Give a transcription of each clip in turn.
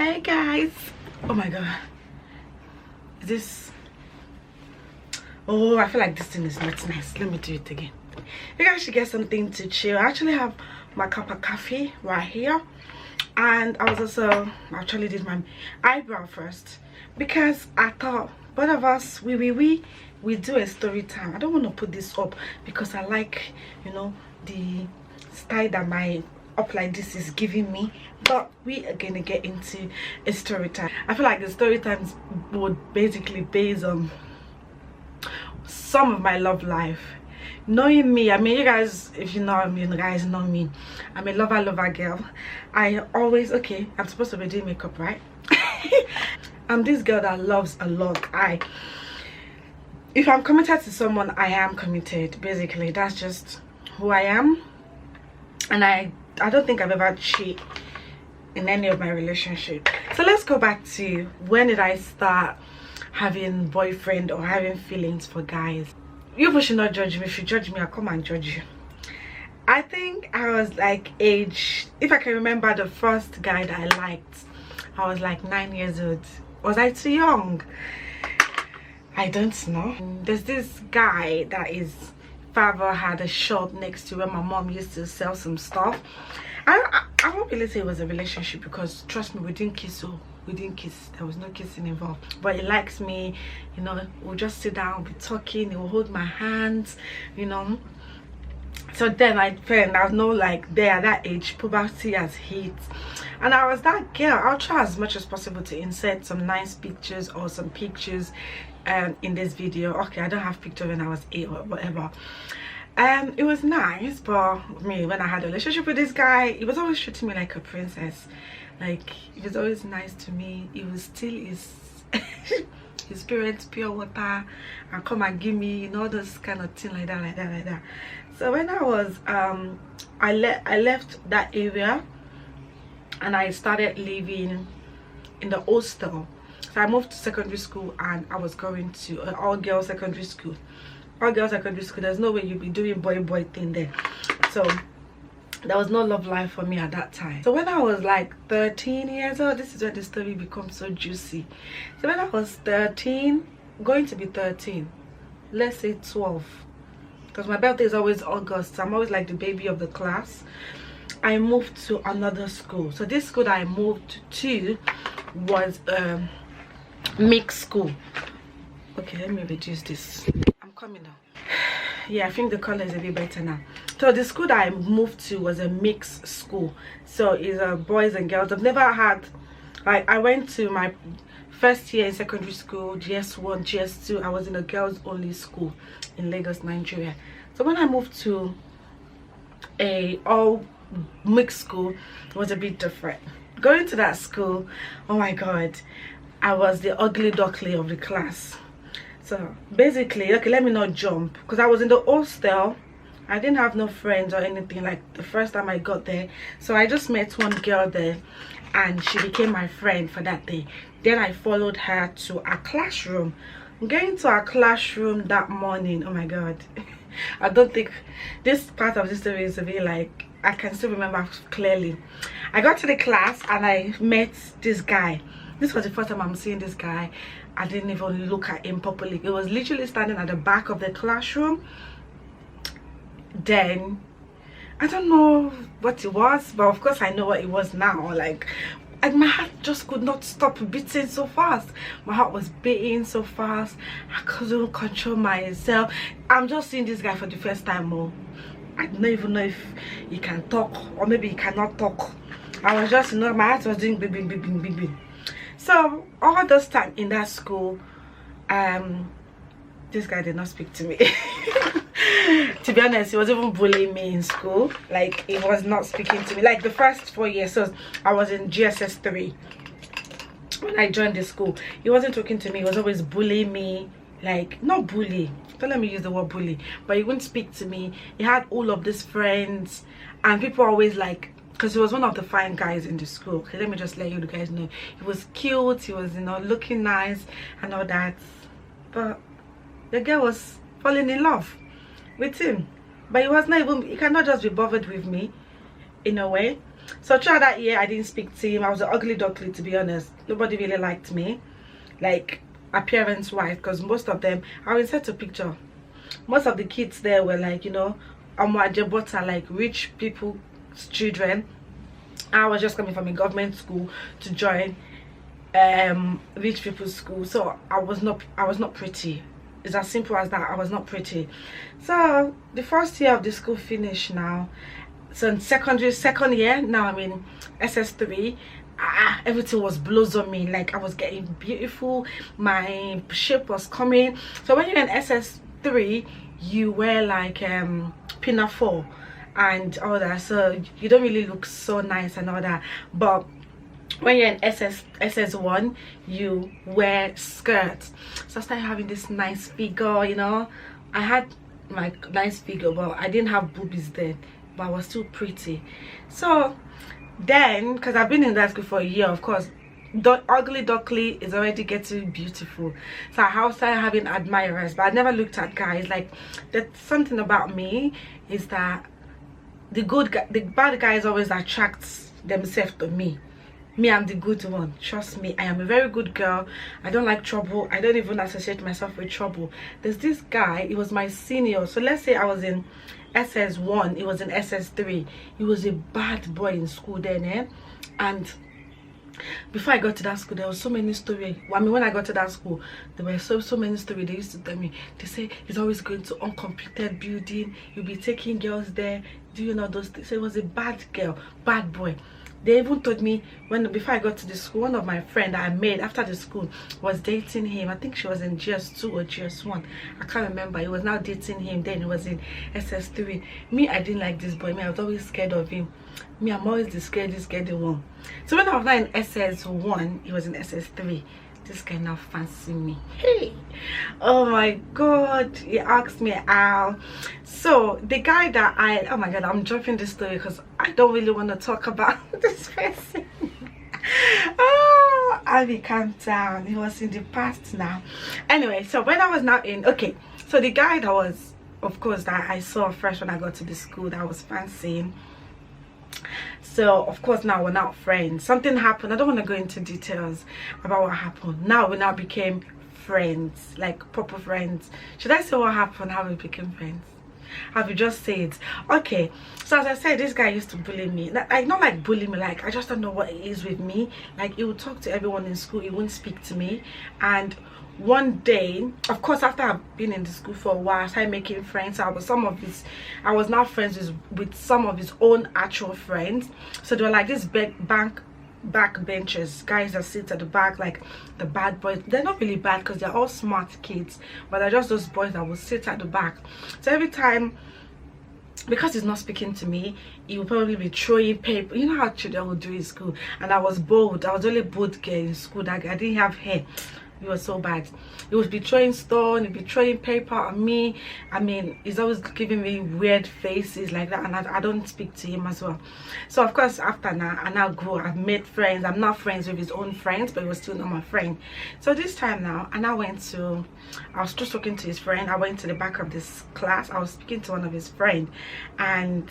Hey guys, oh my god, is this, oh, I feel like this thing is not nice. Let me do it again. You guys should get something to chill. I actually have my cup of coffee right here, and I was also actually did my eyebrow first because I thought both of us we do a story time. I don't want to put this up because I like, you know, the style that my up like this is giving me, but we are gonna get into a story time. I feel like the story times would basically base on some of my love life. Knowing me, I mean, you guys, if you know me, you guys know me, I'm a lover girl. I always, okay, I'm supposed to be doing makeup, right? I'm this girl that loves a lot. If I'm committed to someone, I am committed. Basically, that's just who I am. And I don't think I've ever cheated in any of my relationships. So let's go back to when did I start having boyfriend or having feelings for guys. You should not judge me. If you judge me, I'll come and judge you. I think I was like if I can remember the first guy that I liked, I was like 9 years old. Was I too young? I don't know. There's this guy that his father had a shop next to where my mom used to sell some stuff. I won't really say it was a relationship because trust me, we didn't kiss. So we didn't kiss, there was no kissing involved, but he likes me, you know. We'll just sit down, be talking, he will hold my hands, you know. So then I was no, like, there at that age, puberty has hit, and I was that girl. I'll try as much as possible to insert some nice pictures or some pictures in this video. Okay, I don't have picture when I was 8 or whatever. It was nice, but me, when I had a relationship with this guy, he was always treating me like a princess. Like, he was always nice to me. He was still his parents pure water and come and give me, you know, those kind of thing, like that. So when I was I left that area and I started living in the hostel. So I moved to secondary school and I was going to an all-girls secondary school. All-girls secondary school, there's no way you'd be doing boy thing there. So there was no love life for me at that time. So when I was like 13 years old, this is where the story becomes so juicy. So when I was 13, going to be 13, let's say 12, because my birthday is always August, so I'm always like the baby of the class. I moved to another school. So this school that I moved to was mixed school. Okay, let me reduce this. I'm coming now. Yeah, I think the color is a bit better now. So the school that I moved to was a mixed school, so it's boys and girls. I've never had, like, I went to my first year in secondary school, GS1, GS2, I was in a girls only school in Lagos, Nigeria. So when I moved to a all mixed school, it was a bit different. Going to that school, oh my god, I was the ugly duckling of the class. So basically, okay, let me not jump, because I was in the hostel. I didn't have no friends or anything, like, the first time I got there. So I just met one girl there and she became my friend for that day. Then I followed her to our classroom. Going to our classroom that morning, oh my god, I don't think this part of the story is a bit like, I can still remember clearly. I got to the class and I met this guy. This was the first time I'm seeing this guy. I didn't even look at him properly. It was literally standing at the back of the classroom. Then I don't know what it was, but of course I know what it was now. Like my heart just could not stop beating so fast. My heart was beating so fast. I couldn't control myself. I'm just seeing this guy for the first time. Oh, I don't even know if he can talk or maybe he cannot talk. I was just, you know, my heart was doing big. So all this time in that school, this guy did not speak to me. To be honest, he was even bullying me in school. Like, he was not speaking to me. Like, the first 4 years, so I was in GSS 3 when I joined the school. He wasn't talking to me. He was always bullying me. Like, not bully, don't let me use the word bully, but he wouldn't speak to me. He had all of these friends, and people always like, because he was one of the fine guys in the school. Okay, let me just let you guys know, he was cute, he was, you know, looking nice and all that, but the girl was falling in love with him. But he was not even, he cannot just be bothered with me in a way. So throughout that year I didn't speak to him. I was an ugly duckling, to be honest. Nobody really liked me, like appearance wise, because most of them, I will insert a picture, most of the kids there were like, you know, Amwajebota, like rich people's children. I was just coming from a government school to join rich people's school, so I was not pretty. It's as simple as that. I was not pretty. So the first year of the school finished now. So in second year, now I'm in SS3. Everything was blossoming. Like I was getting beautiful. My shape was coming. So when you're in SS3, you wear like pinafore and all that. So you don't really look so nice and all that. But when you're in SS1, you wear skirts. So I started having this nice figure, you know. I had my nice figure, but I didn't have boobies then, but I was still pretty. So then, because I've been in that school for a year, of course, the ugly duckling is already getting beautiful. So I started having admirers, but I never looked at guys. Like, there's something about me is that the bad guys always attract themselves to me. I'm the good one. Trust me, I am a very good girl. I don't like trouble. I don't even associate myself with trouble. There's this guy, he was my senior. So let's say I was in SS1, he was in SS3. He was a bad boy in school then, eh? And before I got to that school, there was so many stories. I mean, when I got to that school, there were so many stories they used to tell me. They say he's always going to uncompleted building, you'll be taking girls there, doing all those things. So he was a bad girl, bad boy. They even told me before I got to the school, one of my friends that I made after the school was dating him. I think she was in GS2 or GS1. I can't remember. He was now dating him. Then he was in SS3. Me, I didn't like this boy. Me, I was always scared of him. Me, I'm always the scaredy one. So when I was now in SS1, he was in SS3. This guy now fancy me. Hey, oh my god, he asked me out. So the guy that oh my god, I'm dropping this story because I don't really want to talk about this person. Oh, Abby, calm down. He was in the past now. Anyway, so when I was now in, okay, so the guy that was, of course, that I saw fresh when I got to the school, that was fancy. So of course now we're not friends. Something happened. I don't want to go into details about what happened. Now we now became friends, like proper friends. Should I say what happened, how we became friends? Have you just said? Okay, so as I said, this guy used to bully me. Like, not like bully me, like I just don't know what it is with me. Like he would talk to everyone in school, he wouldn't speak to me. And one day, of course, after I've been in the school for a while, I started making friends. I was now friends with some of his own actual friends. So they were like this back benches, guys that sit at the back, like the bad boys. They're not really bad because they're all smart kids, but they're just those boys that will sit at the back. So every time, because he's not speaking to me, he will probably be throwing paper. You know how children will do in school. And I was bold. I was only bold girl in school. That I didn't have hair. It was so bad. He would be throwing stone, he'd be throwing paper on me. I mean, he's always giving me weird faces like that, and I don't speak to him as well. So of course, after now, I now grew. I've made friends. I'm not friends with his own friends, but he was still not my friend. So this time now, I was just talking to his friend. I went to the back of this class. I was speaking to one of his friends, and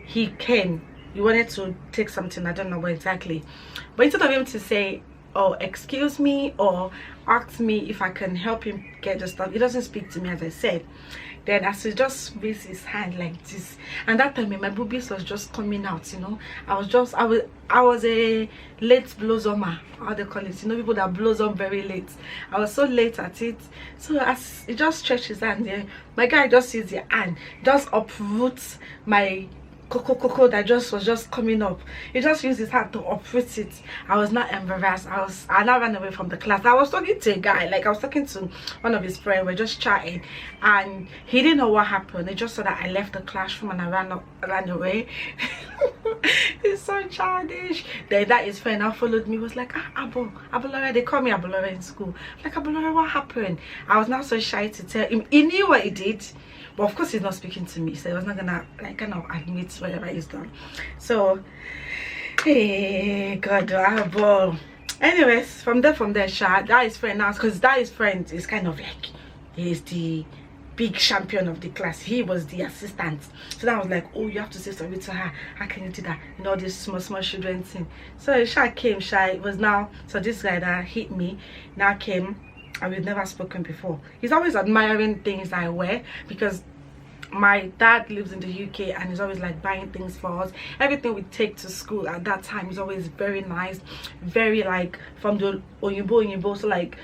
he came. He wanted to take something. I don't know what exactly, but instead of him to say, oh, excuse me, or ask me if I can help him get the stuff, he doesn't speak to me, as I said. Then as he just raised his hand like this, and that time my boobies was just coming out, you know. I was a late blossomer, how they call it, you know, people that blossom very late. I was so late at it. So as he just stretched his hand there, my guy just sees the hand, just uproots my cocoa that was just coming up. He just used his hand to uproot it. I was not embarrassed. I now ran away from the class. I was talking to a guy, like I was talking to one of his friends. We're just chatting, and he didn't know what happened. He just saw that I left the classroom and I ran away. He's so childish. Then that his friend now followed me, was like, Abolore, they call me Abolore in school. Like, Abolore, what happened? I was now so shy to tell him. He knew what he did, but of course he's not speaking to me, so he was not gonna like kind of admit whatever he's done. So hey, God, anyways, from there, that his friend now, because that his friend is kind of like, he's the big champion of the class. He was the assistant. So that was like, oh, you have to say sorry to her. How can you do that? You know, this small children thing. So Sha came. Sha was now, so this guy that hit me now came, and we've never spoken before. He's always admiring things I wear, because my dad lives in the UK and he's always like buying things for us. Everything we take to school at that time is always very nice, very like from the Oyibo. So like,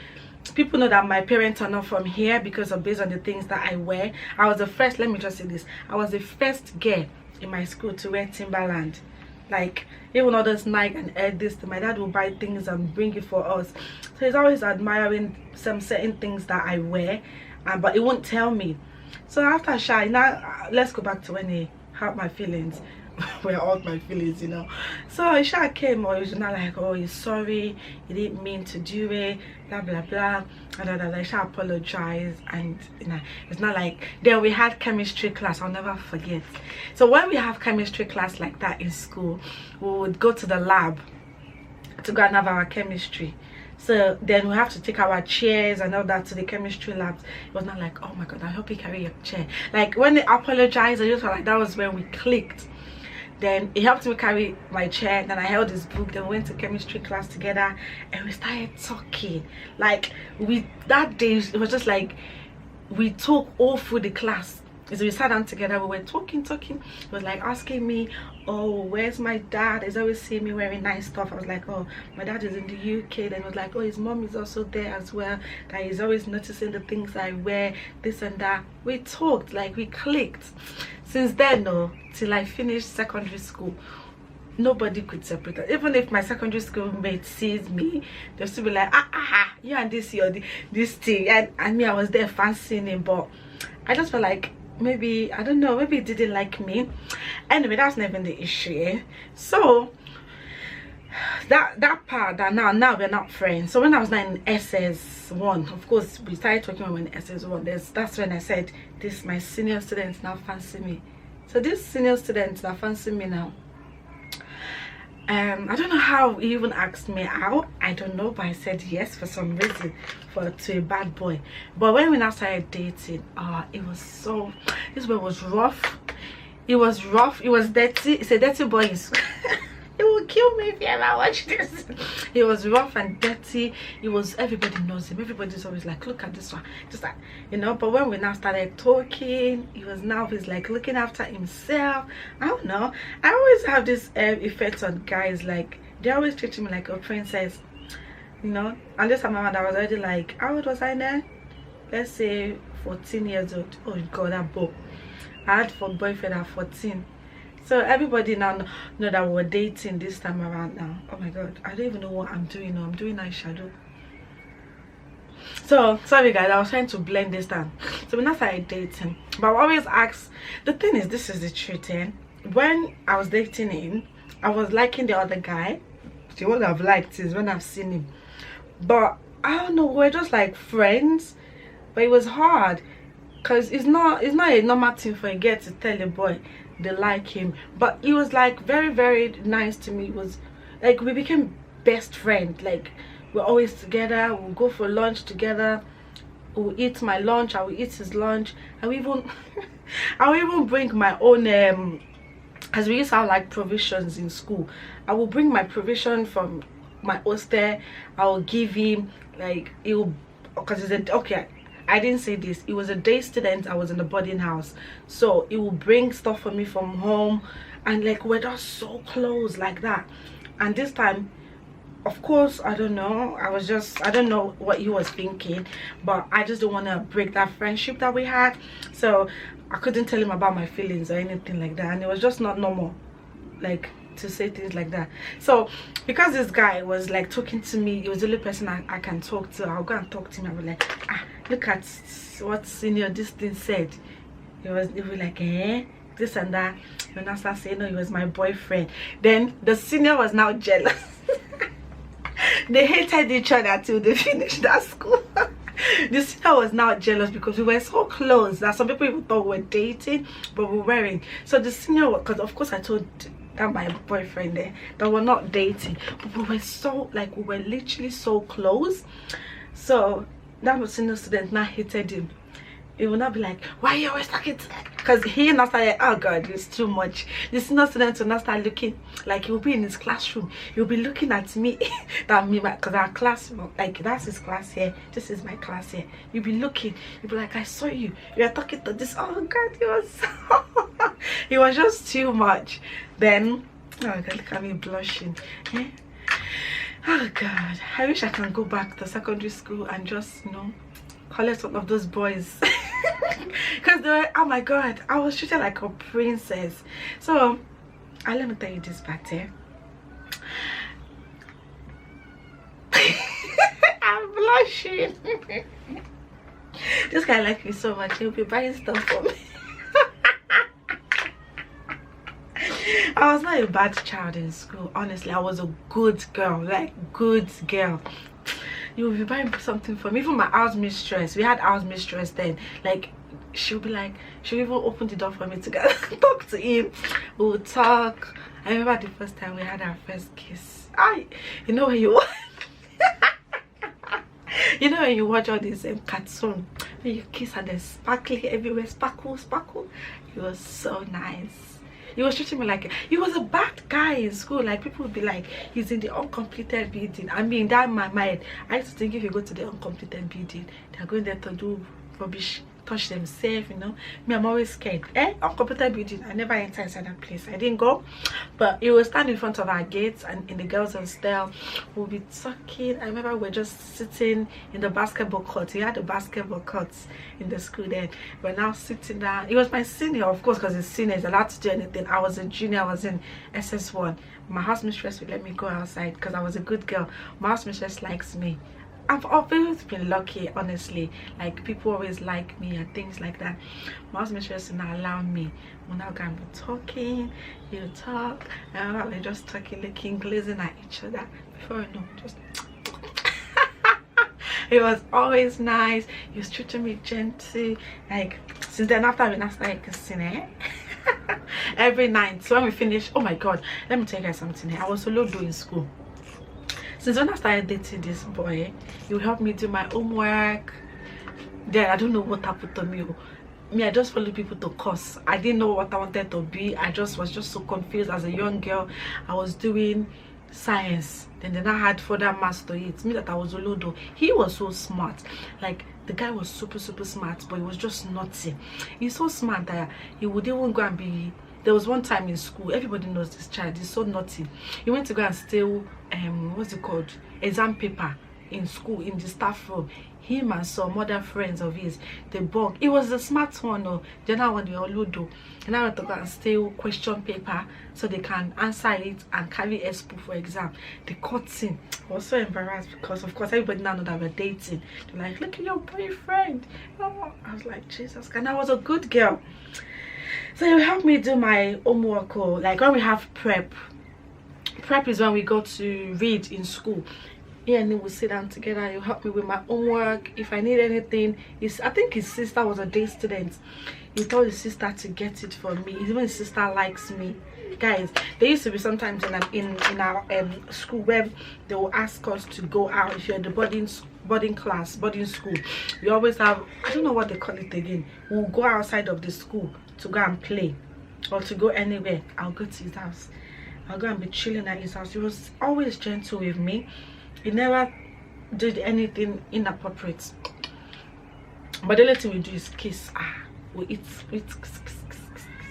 people know that my parents are not from here because of based on the things that I wear. I was the first, let me just say this, I was the first girl in my school to wear Timberland. Like, even others Nike and Air this, my dad will buy things and bring it for us. So he's always admiring some certain things that I wear, but he won't tell me. So after Sha, now let's go back to when he hurt my feelings. Where all my feelings, you know. So Sha came, or he was not like, oh, he's sorry, he didn't mean to do it, blah blah blah. And Sha apologized, and you know, it's not like, then we had chemistry class. I'll never forget. So when we have chemistry class like that in school, we would go to the lab to go and have our chemistry. So then we have to take our chairs and all that to the chemistry labs. It was not like, oh my god, I hope you carry your chair. Like, when they apologized, I just felt like that was when we clicked. Then he helped me carry my chair, then I held his book, then we went to chemistry class together and we started talking. Like, that day it was just like we talked all through the class. So we sat down together, we were talking. He was like asking me, oh, where's my dad? He's always seeing me wearing nice stuff. I was like, oh, my dad is in the UK. Then it was like, oh, his mom is also there as well, that he's always noticing the things I wear, this and that. We talked, like we clicked. Since then, no, till I finished secondary school, nobody could separate us. Even if my secondary school mate sees me, they'll still be like, you and this thing, and me, I was there fancying him. But I just felt like, maybe, I don't know, maybe he didn't like me. Anyway, that's not even the issue, eh? So that part, that now we're not friends. So when I was now in SS1, of course we started talking about in SS1, that's when I said, this my senior students now fancy me. So this senior students now fancy me now. I don't know how he even asked me out. I don't know, but I said yes for some reason, to a bad boy. But when we now started dating, it was so, this boy was rough. It was rough, it was dirty. It's a dirty boy. It will kill me if you ever watch this. He was rough and dirty. It was, everybody knows him. Everybody's always like, look at this one, just like, you know. But when we now started talking, he's like looking after himself. I don't know, I always have this effect on guys, like they always treat me like a princess, you know. And this time around, I was already like, how old was I then? Let's say 14 years old. Oh god, that book. I had a boyfriend at 14. So everybody now know that we're dating this time around now. Oh my god, I don't even know what I'm doing now. I'm doing eyeshadow. So sorry guys, I was trying to blend this down. So we now started dating, but I always ask, the thing is, this is the truth, eh? When I was dating him, I was liking the other guy. The one I've liked is when I've seen him, but I don't know, we're just like friends. But it was hard, because it's not a normal thing for a girl to tell a boy they like him. But he was like very, very nice to me. It was like we became best friends. Like, we're always together, we'll go for lunch together, we'll eat my lunch, I will eat his lunch. I will even bring my own as we used to have like provisions in school. I will bring my provision from my hostel. I will give him, like, it will, because it's okay, I didn't say this, it was a day student, I was in the boarding house, so it will bring stuff for me from home, and like we're just so close like that. And this time, of course, I don't know, I don't know what he was thinking, but I just don't want to break that friendship that we had. So I couldn't tell him about my feelings or anything like that, and it was just not normal, like, to say things like that. So because this guy was like talking to me, he was the only person I can talk to. I'll go and talk to him. I was like, look at what senior this thing said. He was like, this and that. When I started saying, no, he was my boyfriend, then the senior was now jealous. They hated each other till they finished that school. The senior was now jealous because we were so close that some people even thought we were dating, but we weren't. So the senior, because of course I told that my boyfriend there that we're not dating, but we were so, like, we were literally so close. So that was senior student now hated him. It will not be like, why are you always talking to that? Because he not start, oh God, it's too much. The senior students will not start looking like he will be in his classroom. He'll be looking at me, because our class, like that's his class here. This is my class here. You'll be looking. You'll be like, I saw you. You are talking to this. Oh God, it was, it was just too much. Then, oh God, look at me blushing. Oh God, I wish I can go back to secondary school and just, you know, collect one of those boys. Because they were, oh my God, I was treated like a princess. So let me tell you this part here. I'm blushing. This guy likes me so much, he'll be buying stuff for me. I was not a bad child in school, honestly. I was a good girl, like good girl. You will be buying something for me. Even my house mistress, we had house mistress then, like she'll be like, she'll even open the door for me to go talk to him. We would talk. I remember the first time we had our first kiss. You know when you you know when you watch all these cartoon, when you kiss and there's sparkling everywhere, sparkle. It was so nice. He was treating me like he was a bad guy in school. Like people would be like, he's in the uncompleted building. I mean, that in my mind, I used to think if you go to the uncompleted building, they're going there to do rubbish, touch themselves, you know. Me, I'm always scared. Uncompleted building, I never enter inside that place. I didn't go, but he would stand in front of our gates and in the girls' hostel, we'll be talking. I remember we were just sitting in the basketball court. He had the basketball courts in the school then. We're now sitting down. He was my senior, of course, because his senior is allowed to do anything. I was a junior. I was in SS1. My house mistress would let me go outside because I was a good girl. My house mistress likes me. I've always been lucky, honestly. Like people always like me and things like that. My house mistress now allow me. We're now going to be talking. You talk, and we're just talking, looking, glazing at each other. Before you know, just it was always nice. He was treating me gently. Like since then, after we now started kissing, every night. So when we finish, oh my God, let me tell you guys something. I was solo doing school. Since when I started dating this boy, he would help me do my homework. Then I don't know what happened to me. I just followed people to course. I didn't know what I wanted to be. I was just so confused as a young girl. I was doing science. Then I had further maths to it. Me that I was Olodo. He was so smart. Like the guy was super smart, but he was just naughty. He's so smart that he would even go and be. There was one time in school, everybody knows this child, he's so naughty. He went to go and steal what's it called, exam paper in school, in the staff room. Him and some other friends of his, they bugged. It was the smart one, or the other one, they all ludo. And I went to go and steal question paper so they can answer it and carry expo for exam. They caught him. I was so embarrassed because of course everybody now know that we're dating. They're like, look at your boyfriend. Oh, I was like, Jesus, and I was a good girl. So you help me do my homework, or like when we have prep is when we go to read in school. Yeah, and then we'll sit down together. You help me with my homework. If I need anything, I think his sister was a day student. He told his sister to get it for me. Even his sister likes me. Guys, there used to be sometimes in our school where they will ask us to go out. If you're in the boarding school, we always have, I don't know what they call it again. We'll go outside of the school to go and play or to go anywhere. I'll go to his house. I'll go and be chilling at his house. He was always gentle with me. He never did anything inappropriate. But the only thing we do is kiss. We eat.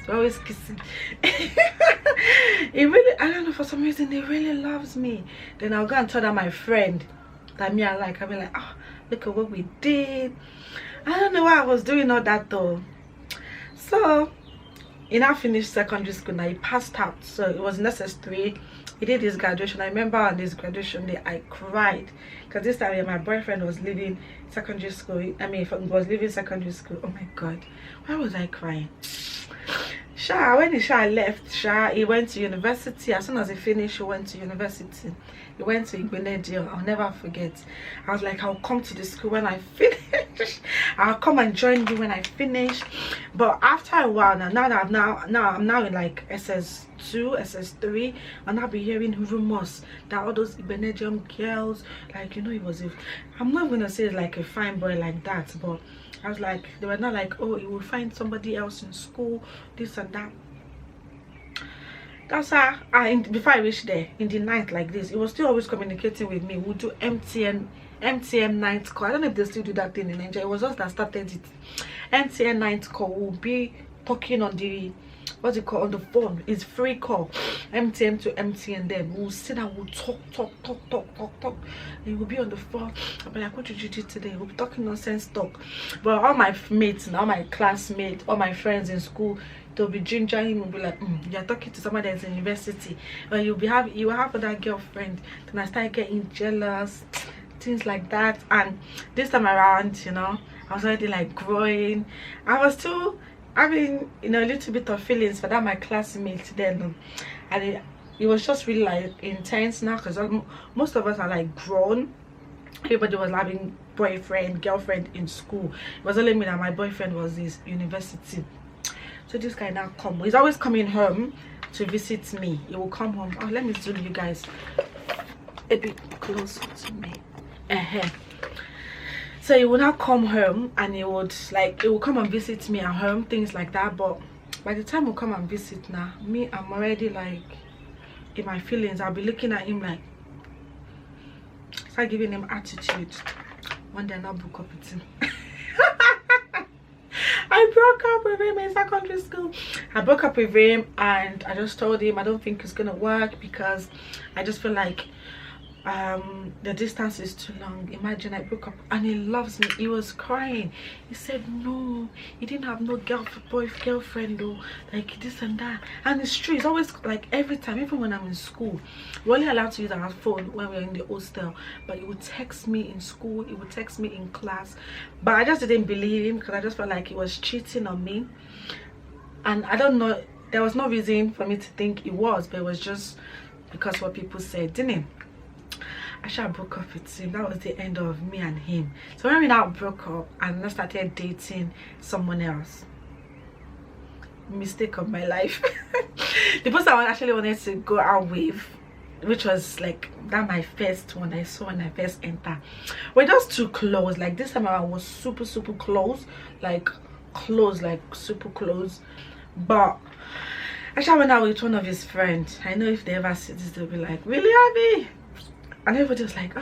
We're always kissing. He really, I don't know, for some reason he really loves me. Then I'll go and tell that my friend that me I like. I'll be like, oh, look at what we did. I don't know why I was doing all that though. So he now finished secondary school. Now he passed out, so it was necessary. He did his graduation. I remember on his graduation day I cried because this time my boyfriend was leaving secondary school. I mean, he was leaving secondary school. Oh my God, why was I crying? When he left, he went to university. As soon as he finished, he went to university. He went to Igbenedio. I'll never forget. I was like, I'll come to the school when I finish. I'll come and join you when I finish. But after a while, now I'm now in like SS ss2, ss3, and I'll be hearing rumors that all those Ibenedium girls, like, you know, it was I'm not gonna say like a fine boy like that, but I was like, they were not like, oh, you will find somebody else in school, this and that. That's how before I reached there in the night like this, it was still always communicating with me. We'll do MTN night call. I don't know if they still do that thing in Nigeria. It was us that started it. MTN night call. We'll be talking on the, what's it called, on the phone. It's free call, MTN to MTN. Then we'll sit and we'll talk. And we'll be on the phone. I'll be like, what did you do today? We'll be talking nonsense talk. But all my mates and all my classmates, all my friends in school, they'll be gingering. Will be like, you're talking to somebody that's in university, or you will have that girlfriend. Then I started getting jealous, things like that. And this time around, you know, I was already like growing. I was still having, you know, a little bit of feelings for that my classmates then, and it was just really like intense now, because most of us are like grown. Everybody was having boyfriend, girlfriend in school. It was only me that my boyfriend was this university. So this guy now come. He's always coming home to visit me. He will come home. Oh, let me zoom you guys a bit closer to me. So he would now come home, and he will come and visit me at home, things like that. But by the time he come and visit now, I'm already like in my feelings. I'll be looking at him like, start giving him attitude. One day I now broke up with him. I broke up with him in secondary school. I broke up with him, and I just told him I don't think it's gonna work, because I just feel like the distance is too long. Imagine I broke up, and he loves me. He was crying. He said no, he didn't have no girlfriend though, like this and that. And it's true. It's always like every time, even when I'm in school, we're only allowed to use our phone when we're in the hostel, but he would text me in school, he would text me in class. But I just didn't believe him, because I just felt like he was cheating on me. And I don't know, there was no reason for me to think it was, but it was just because what people said, didn't it? I should have broke up with him. That was the end of me and him. So when we now broke up, and I started dating someone else, mistake of my life. The person I actually wanted to go out with, which was like that my first one I saw when I first entered, we're just too close. Like this time around was super close, like super close. But I went out with one of his friends. I know if they ever see this, they'll be like, really, Abby? And everybody was like,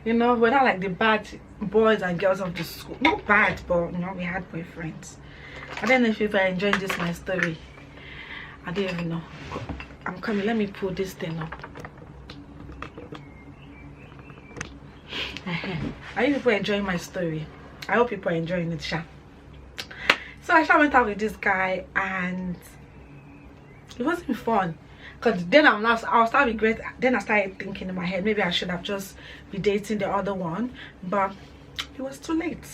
you know, we're not like the bad boys and girls of the school. Not bad, but you know, we had boyfriends. I don't know if you're enjoying this my story. I don't even know. I'm coming. Let me pull this thing up. Are you people enjoying my story? I hope people are enjoying it, Sha. So I went out with this guy, and it wasn't fun. Because then I'll start regret. Then I started thinking in my head, maybe I should have just be dating the other one. But it was too late.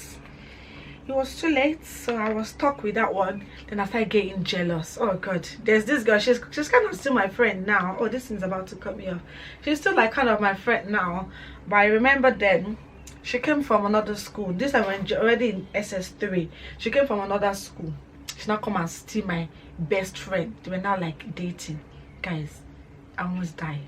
It was too late. So I was stuck with that one. Then I started getting jealous. Oh God, there's this girl. She's kind of still my friend now. Oh, this thing's about to cut me off. She's still like kind of my friend now. But I remember then, she came from another school. This time when already in SS3. She came from another school. She now come and steal my best friend. They were now like dating. Guys, I almost died.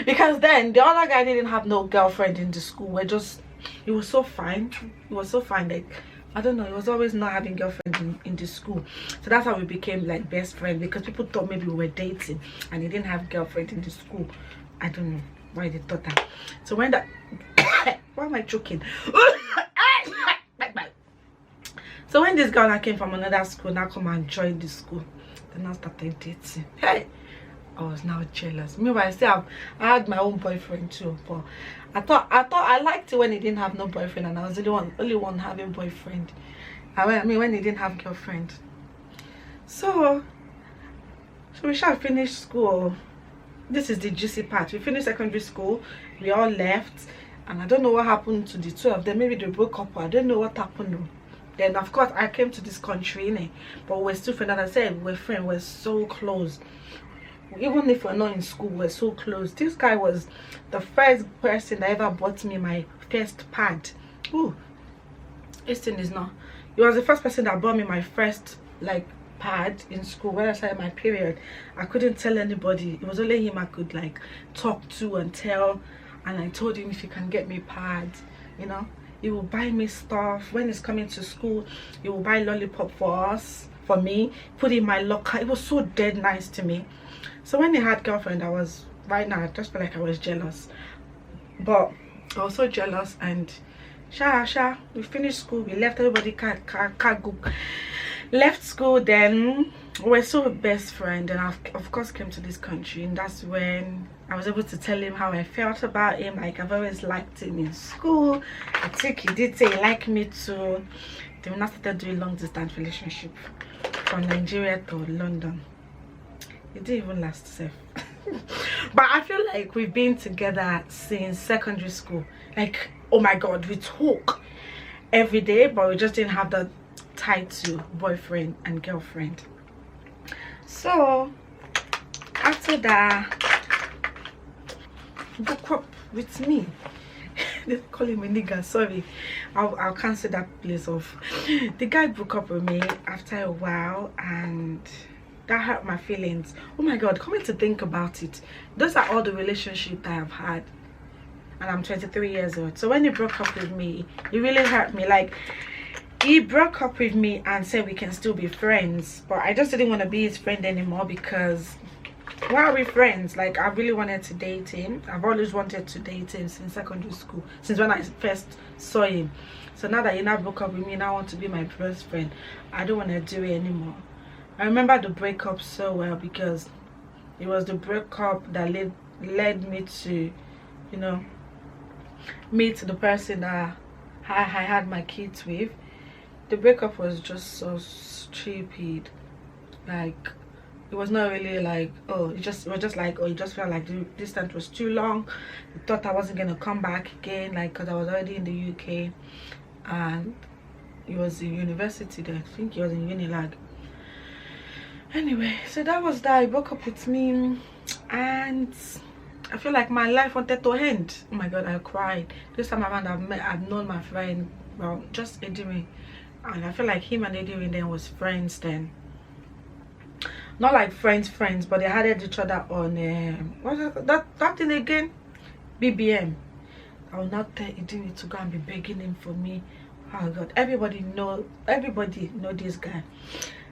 Because then the other guy didn't have no girlfriend in the school. We're just, it was so fine. It was so fine. Like, I don't know, it was always not having girlfriend in the school. So that's how we became like best friends, because people thought maybe we were dating and he didn't have girlfriend in the school. I don't know why they thought that. So when that why am I choking? So when this girl that came from another school now come and join the school, then I started dating. Hey, I was now jealous. Meanwhile, I had my own boyfriend too, but I thought I liked it when he didn't have no boyfriend, and I was the only one having boyfriend. I mean when he didn't have girlfriend. So we shall finish school. This is the juicy part. We finished secondary school. We all left, and I don't know what happened to the two of them. Maybe they broke up, or I don't know what happened. Then of course I came to this country, innit? But we're still friends. As I said, we're friends. We're so close. Even if we're not in school, we're so close. This guy was the first person that ever bought me my first pad. Ooh, this thing is not. He was the first person that bought me my first like pad in school. When I started my period, I couldn't tell anybody. It was only him I could like talk to and tell. And I told him if he can get me pads, you know, he will buy me stuff. When he's coming to school, he will buy lollipop for me, put in my locker. It was so dead nice to me. So when he had girlfriend, I was, right now I just feel like I was jealous. But I was so jealous. And we finished school, we left, everybody left school. Then we were so best friends, and I of course came to this country, and that's when I was able to tell him how I felt about him. Like, I've always liked him in school. I think he did say he liked me too. Then we now started doing long distance relationship from Nigeria to London. It didn't even last safe. But I feel like we've been together since secondary school. Like, oh my god, we talk every day, but we just didn't have that title boyfriend and girlfriend. So after that, broke up with me. They call him a nigga, sorry, I'll cancel that place off. The guy broke up with me after a while, and that hurt my feelings. Oh my god, coming to think about it, those are all the relationships that I've had, and I'm 23 years old. So when he broke up with me, it really hurt me. Like, he broke up with me and said we can still be friends, but I just didn't want to be his friend anymore, because why are we friends? Like, I really wanted to date him. I've always wanted to date him since secondary school, since when I first saw him. So now that he now broke up with me, now I want to be my best friend. I don't want to do it anymore. I remember the breakup so well, because it was the breakup that led me to, you know, meet the person that I had my kids with. The breakup was just so stupid. Like, it was not really like, oh, it was just like, oh, it just felt like the distance was too long. I thought I wasn't gonna come back again, like, because I was already in the UK, and it was in university then. I think he was in Unilag. Anyway, so that was that. He broke up with me, and I feel like my life wanted to end. Oh my god, I cried. This time around, I've known my friend, well, just Edwin, and I feel like him and Edwin then was friends then. Not like friends, but they added each other on what's that thing again? BBM. I will not tell Edwin to go and be begging him for me. Oh god, everybody know this guy.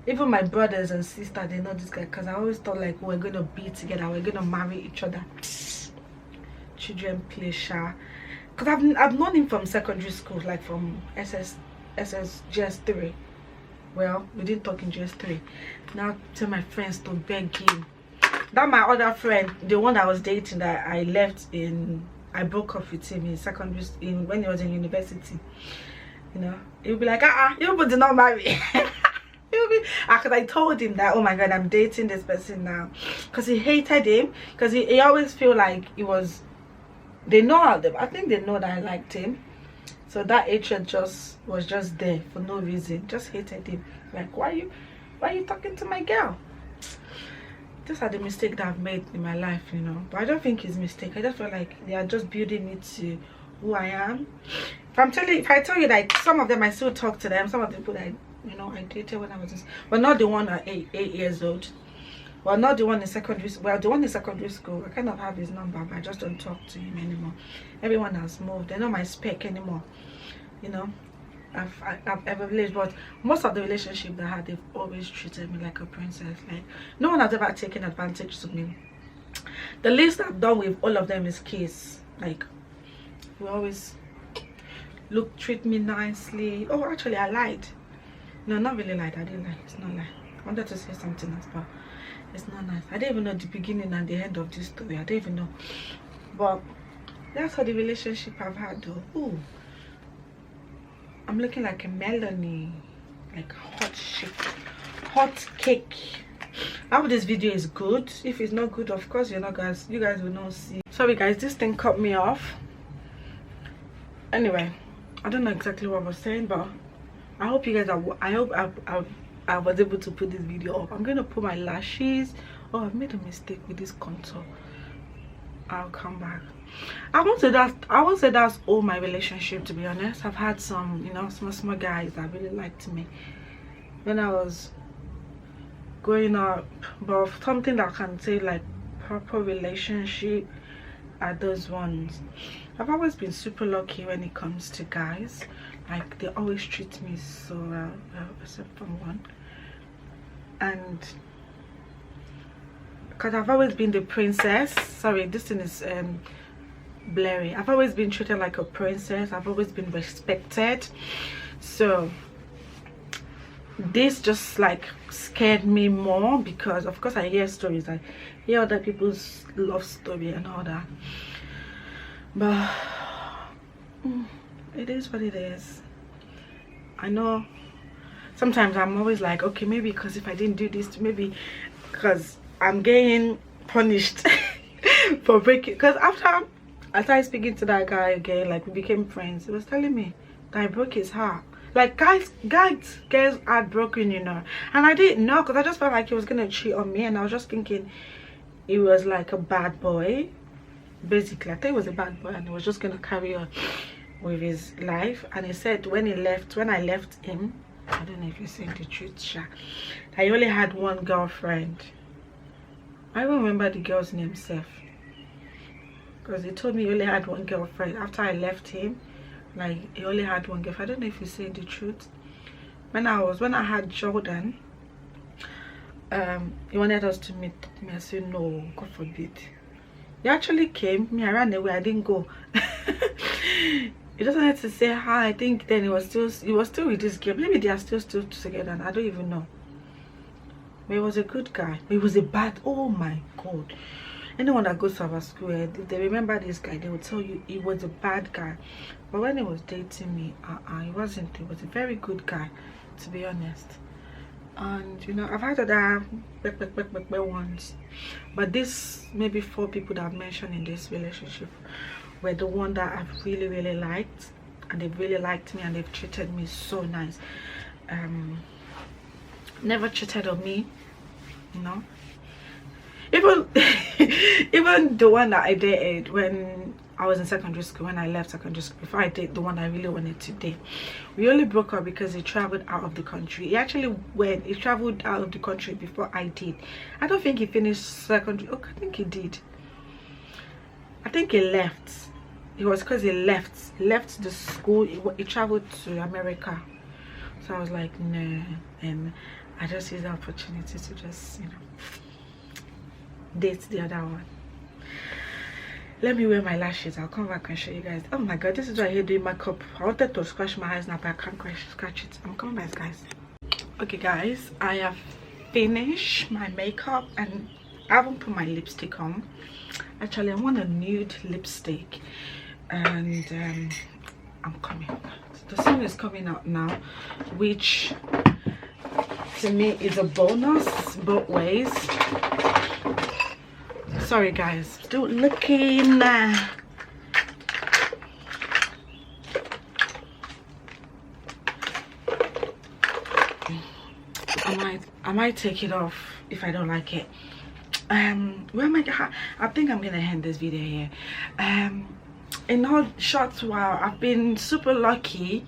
Even my brothers and sisters, they know this guy, because I always thought like we're gonna be together, we're gonna marry each other. Children play sha. Because I've known him from secondary school, like from GS3. Well, we didn't talk in GS3. Now tell my friends to beg him. That my other friend, the one that I was dating, that I left in, I broke up with him in secondary, when he was in university. You know, he'll be like, you did not marry. Because I told him that, oh my god, I'm dating this person now, because he hated him, because he always feel like it was, they know how them, I think they know that I liked him, so that hatred was just there for no reason. Just hated him. Like, why are you talking to my girl? These are the mistakes that I've made in my life, you know. But I don't think it's a mistake. I just feel like they are just building me to who I am. If I tell you that some of them I still talk to them, some of the people that, you know, I dated when I was just, well, not the one at 8 years old. Well, not the one in secondary school. Well, the one in secondary school, I kind of have his number, but I just don't talk to him anymore. Everyone has moved. They're not my spec anymore. You know, I've ever lived, but most of the relationships I had, they've always treated me like a princess. Like, no one has ever taken advantage of me. The least I've done with all of them is kiss. Like, we always treat me nicely. Oh, actually, I lied. No, not really lied. I didn't lie. It's not lie. I wanted to say something else, but it's not nice. I don't even know the beginning and the end of this story. I don't even know. But that's how the relationship I've had, though. Ooh, I'm looking like a Melanie, like hot cake. I hope this video is good. If it's not good, of course, you guys will not see. Sorry guys, this thing cut me off. Anyway, I don't know exactly what I was saying, but I hope you guys are, I was able to put this video up. I'm gonna put my lashes. Oh, I've made a mistake with this contour. I'll come back. I won't say that's all my relationship, to be honest. I've had some, you know, small guys that really liked me when I was growing up, but something that I can say like proper relationship are those ones. I've always been super lucky when it comes to guys. Like, they always treat me so well, except from one. And because I've always been the princess, sorry, this thing is blurry. I've always been treated like a princess. I've always been respected. So this just like scared me more, because of course I hear stories, I hear other people's love story and all that, but it is what it is. I know sometimes I'm always like, okay, maybe because if I didn't do this, maybe because I'm getting punished for breaking, because after I started speaking to that guy again, like we became friends, he was telling me that I broke his heart. Like, guys heartbroken, you know, and I didn't know, because I just felt like he was gonna cheat on me, and I was just thinking he was like a bad boy, basically. I think he was a bad boy, and he was just gonna carry on with his life. And he said when I left him, I don't know if you're saying the truth, Sha, that he only had one girlfriend. I don't remember the girl's name, Seth, because he told me he only had one girlfriend after I left him. Like, he only had one girlfriend. I don't know if he's saying the truth. When I had Jordan, he wanted us to meet me. I said no, God forbid. He actually came. Me, I ran away. I didn't go. He just wanted to say hi. I think then he was still with this girl. Maybe they are still together. I don't even know. But he was a good guy. But he was a bad. Oh my God. Anyone that goes to our school, if they remember this guy, they will tell you he was a bad guy. But when he was dating me, he wasn't. He was a very good guy, to be honest. And you know, I've had other ones, but this maybe 4 people that I've mentioned in this relationship were the one that I've really liked, and they've really liked me, and they've treated me so nice. Never cheated on me, you know. Even the one that I dated when I was in secondary school, when I left secondary school, before I dated the one I really wanted to date, we only broke up because he traveled out of the country. He traveled out of the country before I did. I don't think he finished secondary. Oh, I think he did. I think he left. It was because he left the school. He traveled to America. So I was like, no. And I just used the opportunity to just, you know, date the other one. Let me wear my lashes. I'll come back and show you guys. Oh my God, this is what I hate doing makeup. I wanted to scratch my eyes now, but I can't scratch it. I'm coming back, guys. Okay guys, I have finished my makeup and I haven't put my lipstick on. Actually, I want a nude lipstick, and I'm coming. The sun is coming out now, which to me is a bonus both ways. Sorry guys, still looking. I might take it off if I don't like it. Where am I think I'm gonna end this video here. In a short while, I've been super lucky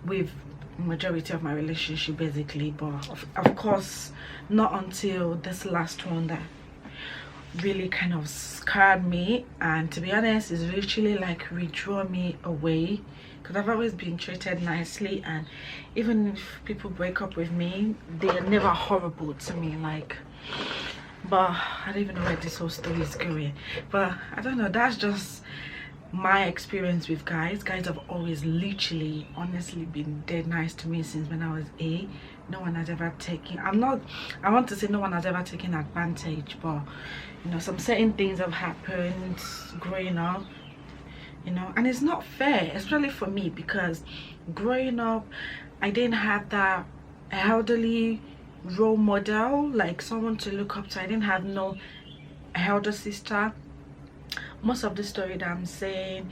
with majority of my relationship basically, but of course not until this last one that really kind of scarred me, and to be honest, it's literally like withdraw me away, because I've always been treated nicely, and even if people break up with me, they're never horrible to me, like. But I don't even know where this whole story is going, but I don't know, that's just my experience with guys. Guys have always literally honestly been dead nice to me since when I was 8. No one has ever taken, I want to say no one has ever taken advantage, but you know, some certain things have happened growing up, you know, and it's not fair, especially for me, because growing up I didn't have that elderly role model, like someone to look up to. I didn't have no elder sister. Most of the story that I'm saying,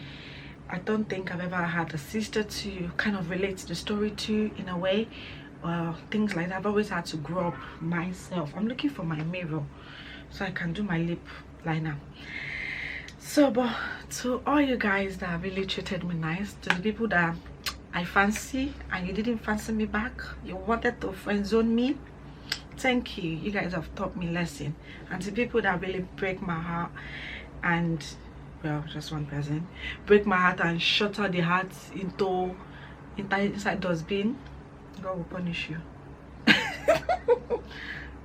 I don't think I've ever had a sister to kind of relate the story to in a way. Things like that. I've always had to grow up myself. I'm looking for my mirror so I can do my lip liner. So, but to all you guys that really treated me nice, to the people that I fancy and you didn't fancy me back, you wanted to friend zone me, thank you. You guys have taught me lesson. And to people that really break my heart, and well, just one person break my heart and shatter the heart inside dustbin, God will punish you.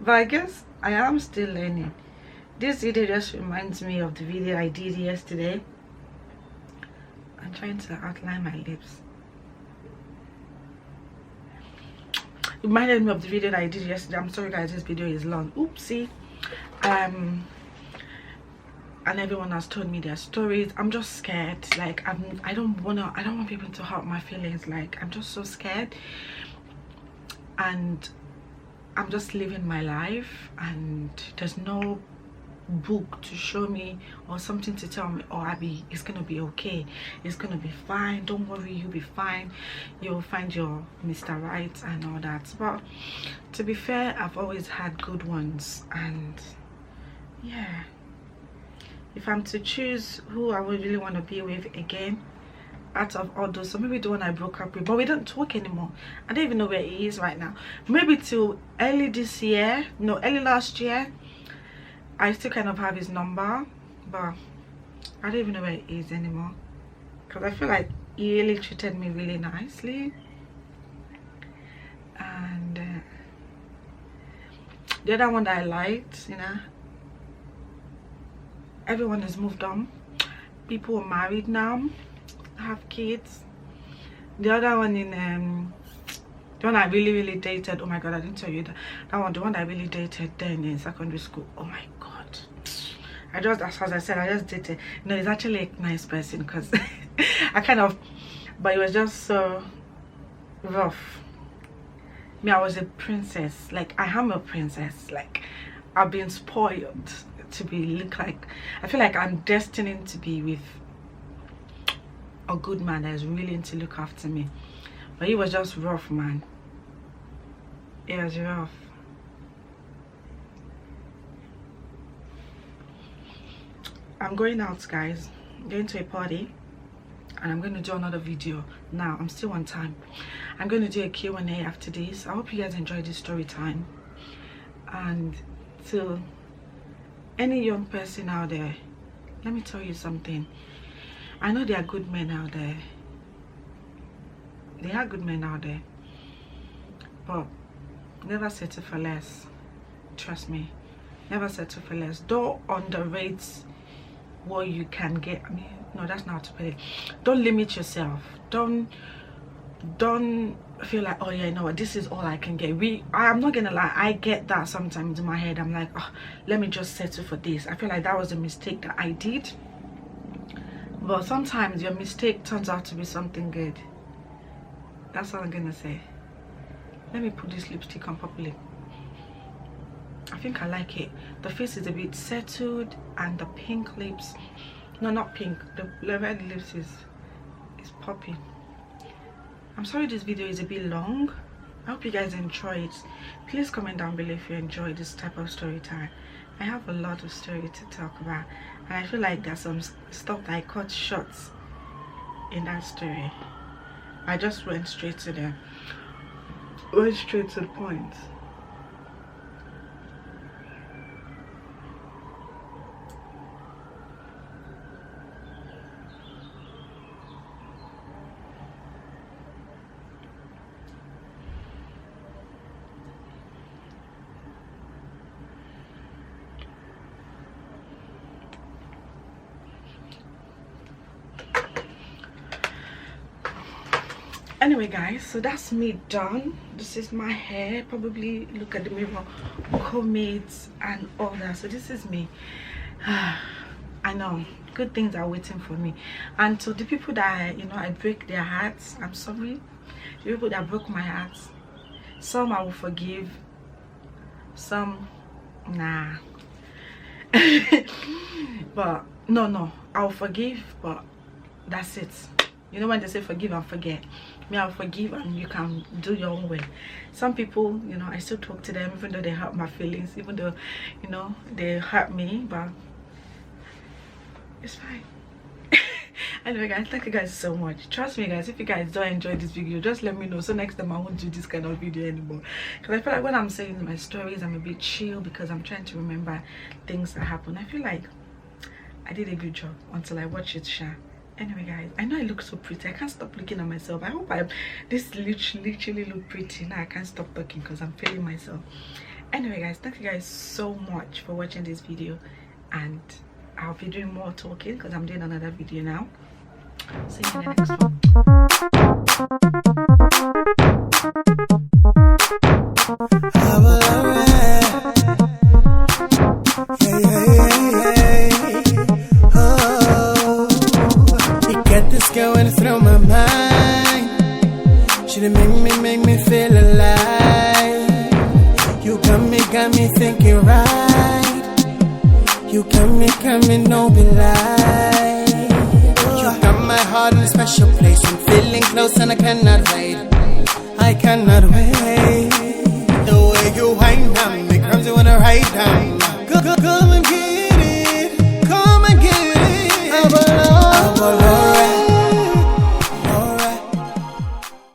But I guess I am still learning. This video just reminds me of the video I did yesterday. I'm trying to outline my lips. It reminded me of the video that I did yesterday. I'm sorry guys, this video is long. Oopsie. And everyone has told me their stories. I'm just scared. Like I don't want people to hurt my feelings. Like I'm just so scared. And I'm just living my life, and there's no book to show me or something to tell me, oh Abby, it's gonna be okay, it's gonna be fine, don't worry, you'll be fine, you'll find your Mr. Right and all that. But to be fair, I've always had good ones, and yeah, if I'm to choose who I would really want to be with again out of all those, so maybe the one I broke up with, but we don't talk anymore. I don't even know where he is right now. Maybe till early last year I still kind of have his number, but I don't even know where he is anymore, because I feel like he really treated me really nicely. And the other one that I liked, you know, everyone has moved on. People are married now, have kids. The other one in the one I really dated, oh my god, I didn't tell you that the one I really dated then in secondary school, oh my god, I just, as I said, I just dated. No, he's actually a nice person, because I kind of, but it was just so rough. Me, I was a princess. Like I am a princess. Like I've been spoiled to look like, I feel like I'm destined to be with a good man that is willing to look after me. But he was just rough, man. It was rough. I'm going out, guys. I'm going to a party, and I'm going to do another video. Now I'm still on time. I'm going to do a Q&A after this. I hope you guys enjoyed this story time. And to any young person out there, let me tell you something. I know there are good men out there. There are good men out there, but never settle for less. Trust me, never settle for less. Don't underrate what you can get. I mean, no, that's not how to put it. Don't limit yourself. Don't feel like, oh yeah, you know what, this is all I can get. I'm not gonna lie, I get that sometimes in my head. I'm like, oh, let me just settle for this. I feel like that was a mistake that I did. But sometimes your mistake turns out to be something good. That's all I'm gonna say. Let me put this lipstick on properly. I think I like it. The face is a bit settled, and the pink lips, no, not pink, the red lips is popping. I'm sorry this video is a bit long. I hope you guys enjoy it. Please comment down below if you enjoy this type of story time. I have a lot of story to talk about, and I feel like there's some stuff that I cut short in that story. I just went straight to the point. Anyway guys, so that's me done. This is my hair. Probably look at the mirror, comb it and all that. So this is me. I know good things are waiting for me. And to the people that, you know, I break their hearts, I'm sorry. The people that broke my heart, some I will forgive, some nah. But no, I'll forgive, but that's it. You know when they say forgive and forget, me, I'll forgive and you can do your own way. Some people, you know, I still talk to them even though they hurt my feelings, even though, you know, they hurt me, but it's fine. Anyway guys, thank you guys so much. Trust me guys, if you guys don't enjoy this video, just let me know, so next time I won't do this kind of video anymore. Because I feel like when I'm saying my stories, I'm a bit chill because I'm trying to remember things that happen. I feel like I did a good job until I watch it share. Anyway guys, I know I look so pretty. I can't stop looking at myself. I hope this literally look pretty. Now I can't stop talking because I'm feeling myself. Anyway guys, thank you guys so much for watching this video, and I'll be doing more talking because I'm doing another video now. See you in the next one. You got this going through my mind. She done make me feel alive. You got me thinking right. You got me no be lie. You got my heart in a special place. I'm feeling close and I cannot wait. I cannot wait.